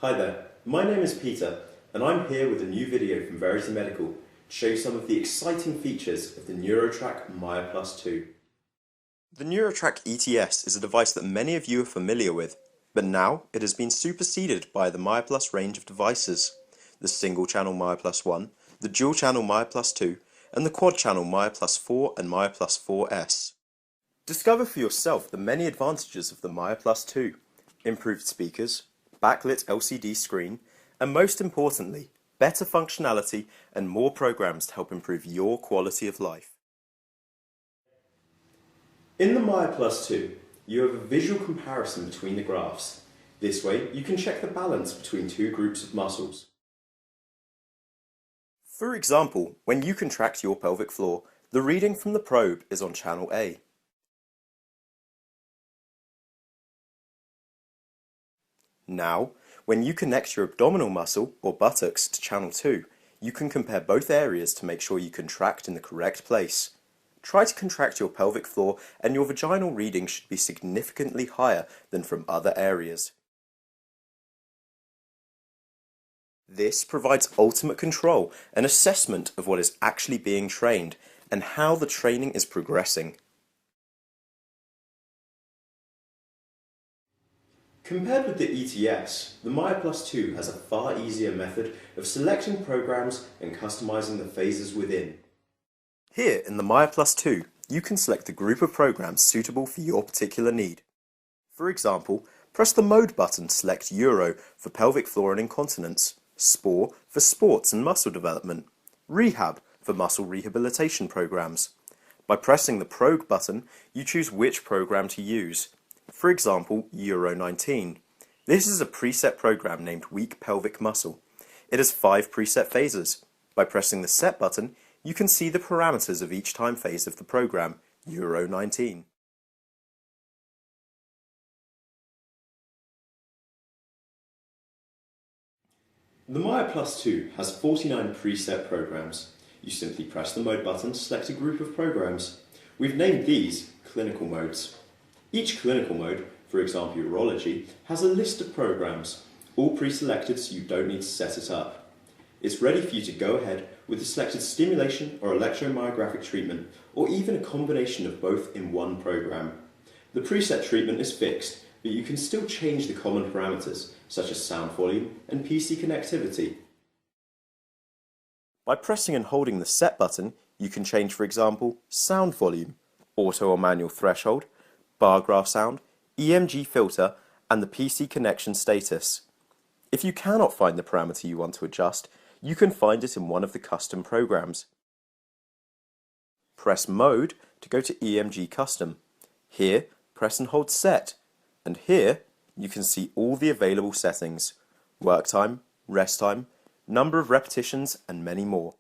Hi there, my name is Peter and I'm here with a new video from Verity Medical to show you some of the exciting features of the Neurotrac Myoplus 2. The Neurotrac ETS is a device that many of you are familiar with, but now it has been superseded by the Myoplus range of devices, the single-channel Myoplus 1, the dual-channel Myoplus 2, and the quad-channel Myoplus 4 and Myoplus 4S. Discover for yourself the many advantages of the Myoplus 2, improved speakers, backlit LCD screen, and most importantly, better functionality and more programs to help improve your quality of life. In the Myoplus 2, you have a visual comparison between the graphs. This way, you can check the balance between two groups of muscles. For example, when you contract your pelvic floor, the reading from the probe is on channel A. Now, when you connect your abdominal muscle or buttocks to channel 2, you can compare both areas to make sure you contract in the correct place. Try to contract your pelvic floor and your vaginal reading should be significantly higher than from other areas. This provides ultimate control and assessment of what is actually being trained and how the training is progressing. Compared with the ETS, the Myoplus 2 has a far easier method of selecting programs and customizing the phases within. Here in the Myoplus 2, you can select the group of programs suitable for your particular need. For example, press the Mode button to select Euro for pelvic floor and incontinence, Sport for sports and muscle development, Rehab for muscle rehabilitation programs. By pressing the Probe button, you choose which program to use. For example, Euro 19. This is a preset program named Weak Pelvic Muscle. It has 5 preset phases. By pressing the Set button, you can see the parameters of each time phase of the program, Euro 19. The Myoplus 2 has 49 preset programs. You simply press the Mode button to select a group of programs. We've named these clinical modes. Each clinical mode, for example urology, has a list of programs, all pre-selected so you don't need to set it up. It's ready for you to go ahead with the selected stimulation or electromyographic treatment, or even a combination of both in one program. The preset treatment is fixed, but you can still change the common parameters, such as sound volume and PC connectivity. By pressing and holding the Set button, you can change, for example, sound volume, auto or manual threshold, bar graph sound, EMG filter, and the PC connection status. If you cannot find the parameter you want to adjust, you can find it in one of the custom programs. Press Mode to go to EMG Custom. Here, press and hold Set, and here you can see all the available settings: work time, rest time, number of repetitions, and many more.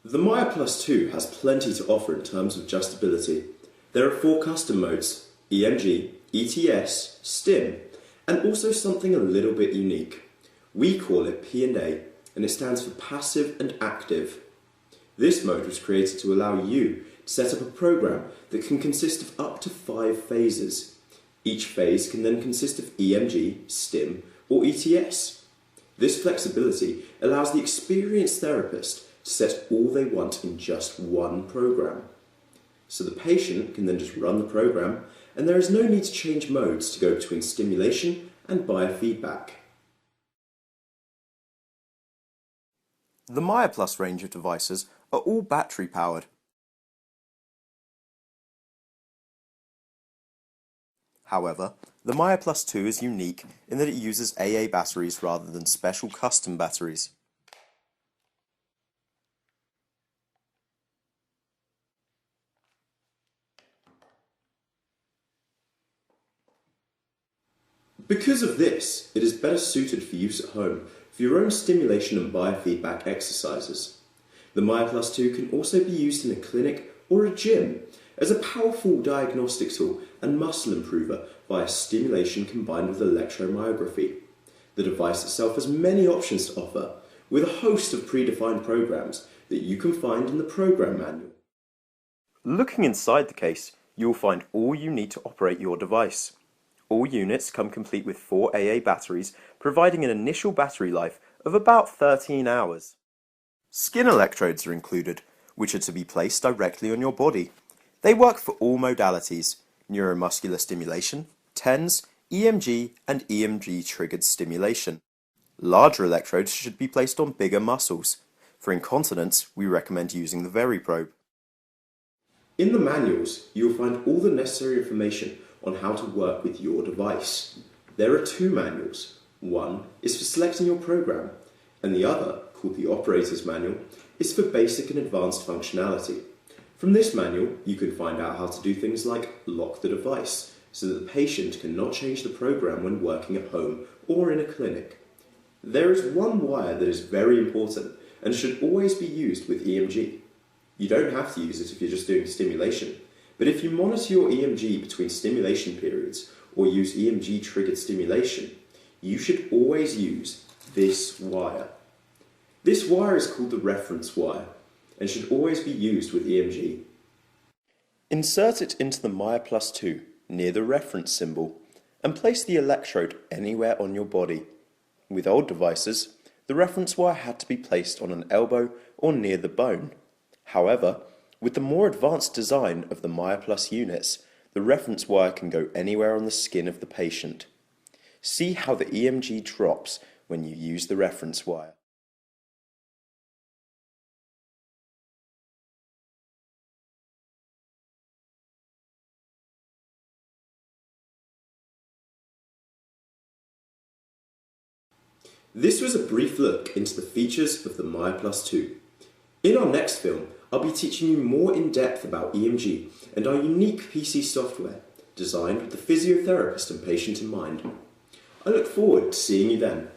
The Myoplus 2 has plenty to offer in terms of adjustability. There are 4 custom modes: EMG, ETS, STIM, and also something a little bit unique. We call it P&A, and it stands for Passive and Active. This mode was created to allow you to set up a program that can consist of up to 5 phases. Each phase can then consist of EMG, STIM, or ETS. This flexibility allows the experienced therapist to set all they want in just one program. So the patient can then just run the program, and there is no need to change modes to go between stimulation and biofeedback. The Myoplus range of devices are all battery powered. However, the Myoplus 2 is unique in that it uses AA batteries rather than special custom batteries. Because of this, it is better suited for use at home for your own stimulation and biofeedback exercises. The Myoplus 2 can also be used in a clinic or a gym as a powerful diagnostic tool and muscle improver via stimulation combined with electromyography. The device itself has many options to offer, with a host of predefined programs that you can find in the program manual. Looking inside the case, you will find all you need to operate your device. All units come complete with 4 AA batteries, providing an initial battery life of about 13 hours. Skin electrodes are included, which are to be placed directly on your body. They work for all modalities: neuromuscular stimulation, TENS, EMG, and EMG triggered stimulation. Larger electrodes should be placed on bigger muscles. For incontinence, we recommend using the VeriProbe. In the manuals, you will find all the necessary information on how to work with your device. There are 2 manuals. One is for selecting your program, and the other, called the Operator's Manual, is for basic and advanced functionality. From this manual, you can find out how to do things like lock the device, so that the patient cannot change the program when working at home or in a clinic. There is one wire that is very important and should always be used with EMG. You don't have to use it if you're just doing stimulation, but if you monitor your EMG between stimulation periods or use EMG triggered stimulation, you should always use this wire. This wire is called the reference wire and should always be used with EMG. Insert it into the Myoplus 2 near the reference symbol and place the electrode anywhere on your body. With old devices, the reference wire had to be placed on an elbow or near the bone. However, with the more advanced design of the Myoplus units, the reference wire can go anywhere on the skin of the patient. See how the EMG drops when you use the reference wire. This was a brief look into the features of the Myoplus 2. In our next film, I'll be teaching you more in depth about EMG and our unique PC software, designed with the physiotherapist and patient in mind. I look forward to seeing you then.